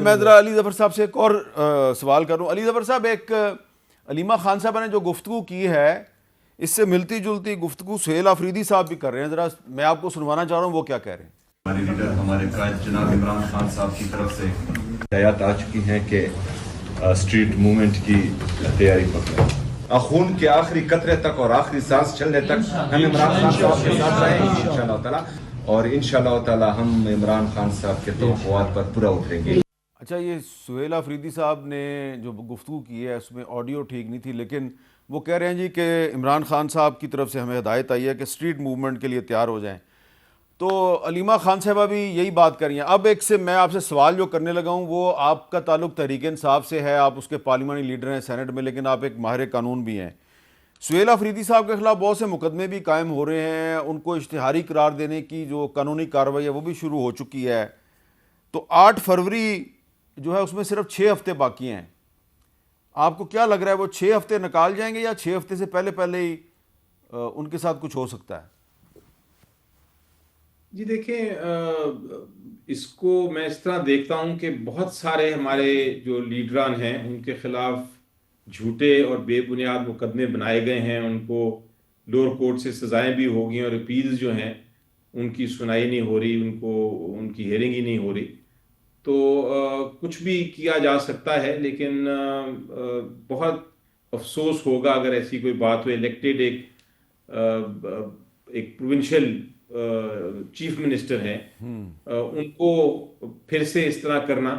میں ذرا علی ظفر صاحب سے ایک اور سوال کروں. علی ظفر صاحب, ایک علیمہ خان صاحبہ نے جو گفتگو کی ہے اس سے ملتی جلتی گفتگو سہیل آفریدی صاحب بھی کر رہے ہیں. ذرا میں آپ کو سنوانا چاہ رہا ہوں وہ کیا کہہ رہے ہیں. ہمارے لیڈر ہمارے قائد جناب عمران خان صاحب کی طرف سے ہدایات آ چکی ہیں کہ اسٹریٹ موومنٹ کی تیاری پکڑیں. خون کے آخری قطرے تک اور آخری سانس چلنے تک ہم عمران خان صاحب کے ساتھ رہیں گے انشاءاللہ تعالی, اور انشاءاللہ تعالی ہم عمران خان صاحب کے توقعات پر پورا اتریں گے. اچھا, یہ سہیل آفریدی صاحب نے جو گفتگو کی ہے اس میں آڈیو ٹھیک نہیں تھی, لیکن وہ کہہ رہے ہیں جی کہ عمران خان صاحب کی طرف سے ہمیں ہدایت آئی ہے کہ اسٹریٹ موومنٹ کے لیے تیار ہو جائیں. تو علیمہ خان صاحبہ بھی یہی بات کر رہی ہیں. اب ایک سے میں آپ سے سوال جو کرنے لگا ہوں وہ آپ کا تعلق تحریک انصاف سے ہے, آپ اس کے پارلیمانی لیڈر ہیں سینٹ میں, لیکن آپ ایک ماہر قانون بھی ہیں. سہیل آفریدی صاحب کے خلاف بہت سے مقدمے بھی قائم ہو رہے ہیں, ان کو اشتہاری قرار دینے کی جو قانونی کارروائی ہے وہ بھی شروع ہو چکی ہے. تو 8 فروری جو ہے اس میں صرف 6 ہفتے باقی ہیں. آپ کو کیا لگ رہا ہے وہ 6 ہفتے نکال جائیں گے یا 6 ہفتے سے پہلے ہی ان کے ساتھ کچھ ہو سکتا ہے؟ جی دیکھیں, اس کو میں اس طرح دیکھتا ہوں کہ بہت سارے ہمارے جو لیڈران ہیں ان کے خلاف جھوٹے اور بے بنیاد مقدمے بنائے گئے ہیں. ان کو لوور کورٹ سے سزائیں بھی ہو گئی اور اپیلز جو ہیں ان کی سنائی نہیں ہو رہی, ان کو ان کی ہیئرنگ ہی نہیں ہو رہی. تو کچھ بھی کیا جا سکتا ہے, لیکن بہت افسوس ہوگا اگر ایسی کوئی بات ہو. الیکٹڈ ایک پروونشل چیف منسٹر ہیں, ان کو پھر سے اس طرح کرنا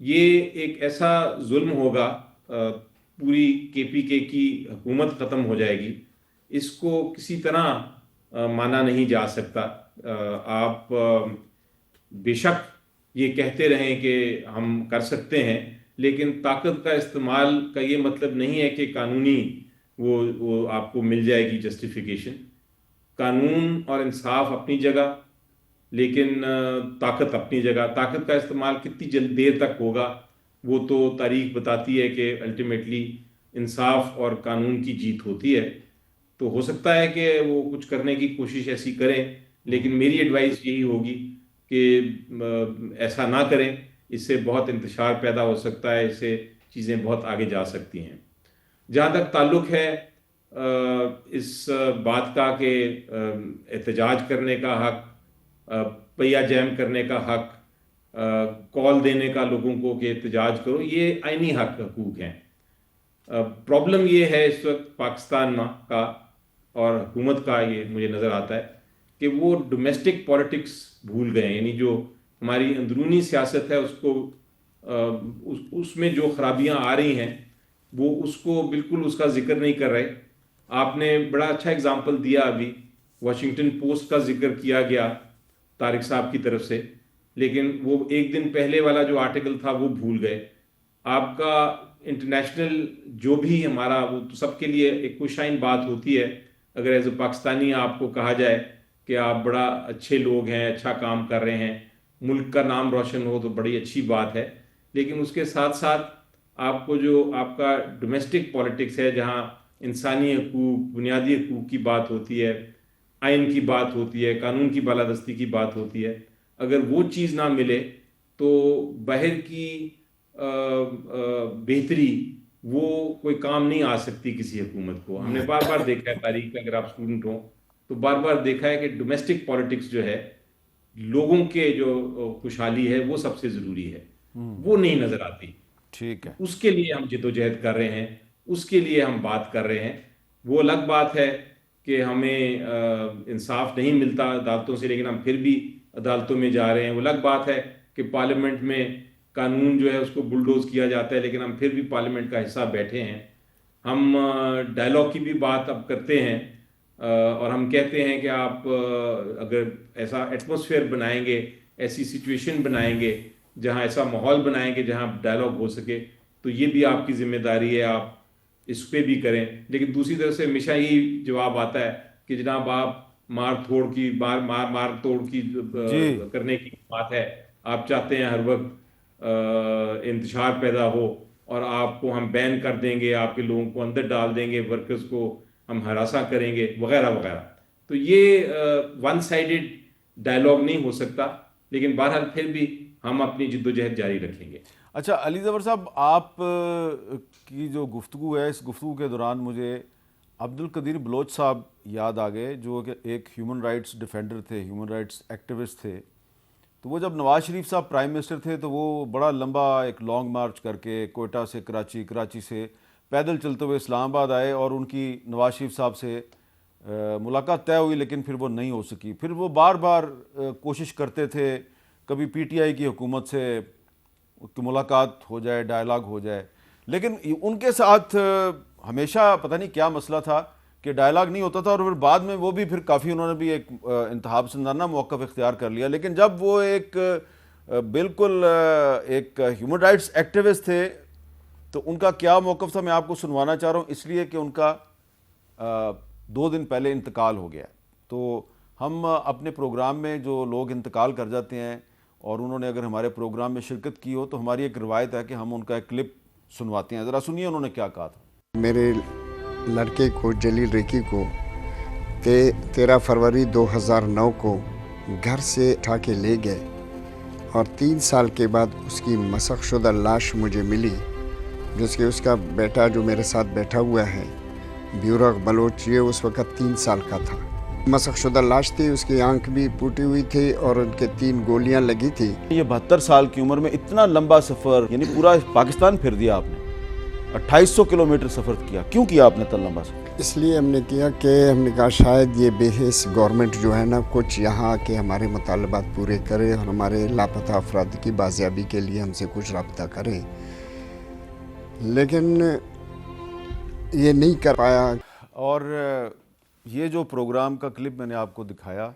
یہ ایک ایسا ظلم ہوگا, پوری کے پی کے کی حکومت ختم ہو جائے گی. اس کو کسی طرح مانا نہیں جا سکتا. آپ بے شک یہ کہتے رہیں کہ ہم کر سکتے ہیں, لیکن طاقت کا استعمال کا یہ مطلب نہیں ہے کہ قانونی وہ آپ کو مل جائے گی جسٹیفیکیشن. قانون اور انصاف اپنی جگہ, لیکن طاقت اپنی جگہ. طاقت کا استعمال کتنی دیر تک ہوگا وہ تو تاریخ بتاتی ہے کہ الٹیمیٹلی انصاف اور قانون کی جیت ہوتی ہے. تو ہو سکتا ہے کہ وہ کچھ کرنے کی کوشش ایسی کریں, لیکن میری ایڈوائس یہی ہوگی کہ ایسا نہ کریں. اس سے بہت انتشار پیدا ہو سکتا ہے, اس سے چیزیں بہت آگے جا سکتی ہیں. جہاں تک تعلق ہے اس بات کا کہ احتجاج کرنے کا حق, پہیہ جیم کرنے کا حق, کال دینے کا لوگوں کو کہ احتجاج کرو, یہ آئینی حقوق ہیں. پرابلم یہ ہے اس وقت پاکستان کا اور حکومت کا, یہ مجھے نظر آتا ہے کہ وہ ڈومیسٹک پولیٹکس بھول گئے ہیں. یعنی جو ہماری اندرونی سیاست ہے اس کو اس میں جو خرابیاں آ رہی ہیں وہ اس کو بالکل اس کا ذکر نہیں کر رہے. آپ نے بڑا اچھا اگزامپل دیا, ابھی واشنگٹن پوسٹ کا ذکر کیا گیا طارق صاحب کی طرف سے, لیکن وہ ایک دن پہلے والا جو آرٹیکل تھا وہ بھول گئے. آپ کا انٹرنیشنل جو بھی ہمارا, وہ تو سب کے لیے ایک خوشائن بات ہوتی ہے اگر ایز اے پاکستانی آپ کو کہا جائے کہ آپ بڑا اچھے لوگ ہیں, اچھا کام کر رہے ہیں, ملک کا نام روشن ہو تو بڑی اچھی بات ہے. لیکن اس کے ساتھ ساتھ آپ کو جو آپ کا ڈومیسٹک پولیٹکس ہے, جہاں انسانی حقوق, بنیادی حقوق کی بات ہوتی ہے, آئین کی بات ہوتی ہے, قانون کی بالادستی کی بات ہوتی ہے, اگر وہ چیز نہ ملے تو باہر کی بہتری وہ کوئی کام نہیں آ سکتی کسی حکومت کو. ہم نے بار بار دیکھا ہے تاریخ میں, اگر آپ اسٹوڈنٹ ہوں تو بار بار دیکھا ہے کہ ڈومیسٹک پولیٹکس جو ہے, لوگوں کے جو خوشحالی ہے وہ سب سے ضروری ہے, وہ نہیں نظر آتی. ٹھیک ہے, اس کے لیے ہم جدوجہد کر رہے ہیں, اس کے لیے ہم بات کر رہے ہیں. وہ الگ بات ہے کہ ہمیں انصاف نہیں ملتا عدالتوں سے, لیکن ہم پھر بھی عدالتوں میں جا رہے ہیں. وہ الگ بات ہے کہ پارلیمنٹ میں قانون جو ہے اس کو بلڈوز کیا جاتا ہے, لیکن ہم پھر بھی پارلیمنٹ کا حصہ بیٹھے ہیں. ہم ڈائلاگ کی بھی بات اب کرتے ہیں, اور ہم کہتے ہیں کہ آپ اگر ایسا ایٹماسفیئر بنائیں گے, ایسی سچویشن بنائیں گے, جہاں ایسا ماحول بنائیں گے جہاں ڈائلاگ ہو سکے, تو یہ بھی آپ کی ذمہ داری ہے, آپ اس پہ بھی کریں. لیکن دوسری طرف سے ہمیشہ یہی جواب آتا ہے کہ جناب آپ مار توڑ کی جی کرنے کی بات ہے. آپ چاہتے ہیں ہر وقت انتشار پیدا ہو اور آپ کو ہم بین کر دیں گے, آپ کے لوگوں کو اندر ڈال دیں گے, ورکرز کو ہم ہراساں کریں گے وغیرہ وغیرہ. تو یہ ون سائیڈڈ ڈائلاگ نہیں ہو سکتا. لیکن بہرحال پھر بھی ہم اپنی جدوجہد جاری رکھیں گے۔ اچھا علی زفر صاحب، آپ کی جو گفتگو ہے، اس گفتگو کے دوران مجھے عبد القدیر بلوچ صاحب یاد آ گئے، جو کہ ایک ہیومن رائٹس ڈیفینڈر تھے، ہیومن رائٹس ایکٹیوسٹ تھے۔ تو وہ جب نواز شریف صاحب پرائم منسٹر تھے تو وہ بڑا لمبا ایک لانگ مارچ کر کے کوئٹہ سے کراچی، کراچی سے پیدل چلتے ہوئے اسلام آباد آئے، اور ان کی نواز شریف صاحب سے ملاقات طے ہوئی، لیکن پھر وہ نہیں ہو سکی۔ پھر وہ بار بار کوشش کرتے تھے کبھی پی ٹی آئی کی حکومت سے کہ ملاقات ہو جائے، ڈائلاگ ہو جائے، لیکن ان کے ساتھ ہمیشہ پتہ نہیں کیا مسئلہ تھا کہ ڈائلاگ نہیں ہوتا تھا، اور پھر بعد میں وہ بھی پھر کافی انہوں نے بھی ایک انتہا پسندانہ موقف اختیار کر لیا۔ لیکن جب وہ ایک بالکل ایک ہیومن رائٹس ایکٹیوسٹ تھے تو ان کا کیا موقف تھا، میں آپ کو سنوانا چاہ رہا ہوں، اس لیے کہ ان کا 2 دن پہلے انتقال ہو گیا۔ تو ہم اپنے پروگرام میں جو لوگ انتقال کر جاتے ہیں اور انہوں نے اگر ہمارے پروگرام میں شرکت کی ہو تو ہماری ایک روایت ہے کہ ہم ان کا ایک کلپ سنواتے ہیں۔ ذرا سنیے انہوں نے کیا کہا تھا۔ میرے لڑکے کو جلیل ریکی کو 13 فروری 2009 کو گھر سے اٹھا کے لے گئے، اور 3 سال کے بعد اس کی مسخ شدہ لاش مجھے ملی، جس کہ اس کا بیٹا جو میرے ساتھ بیٹھا ہوا ہے بیورغ بلوچ، یہ اس وقت 3 سال کا تھا۔ مسخ شدہ لاش تھی، اس کی آنکھ بھی پوٹی ہوئی تھی اور ان کے 3 گولیاں لگی تھی۔ یہ 72 سال کی عمر میں اتنا لمبا سفر، یعنی پورا پاکستان پھر دیا آپ نے، 2800 کلومیٹر سفر کیا، کیوں کیا آپ نے اتنا لمبا سفر؟ اس لیے ہم نے کیا کہ ہم نے کہا شاید یہ بے حس گورنمنٹ جو ہے نا کچھ یہاں کے ہمارے مطالبات پورے کرے اور ہمارے لاپتہ افراد کی بازیابی کے لیے ہم سے کچھ رابطہ کرے، لیکن یہ نہیں کر پایا۔ اور یہ جو پروگرام کا کلپ میں نے آپ کو دکھایا،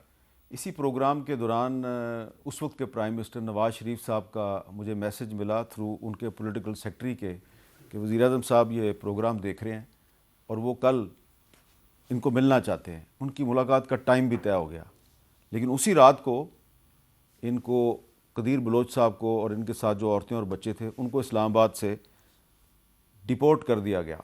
اسی پروگرام کے دوران اس وقت کے پرائم منسٹر نواز شریف صاحب کا مجھے میسج ملا تھرو ان کے پولیٹیکل سیکٹری کے کہ وزیر اعظم صاحب یہ پروگرام دیکھ رہے ہیں اور وہ کل ان کو ملنا چاہتے ہیں۔ ان کی ملاقات کا ٹائم بھی طے ہو گیا، لیکن اسی رات کو ان کو قدیر بلوچ صاحب کو اور ان کے ساتھ جو عورتیں اور بچے تھے ان کو اسلام آباد سے ڈپورٹ کر دیا گیا۔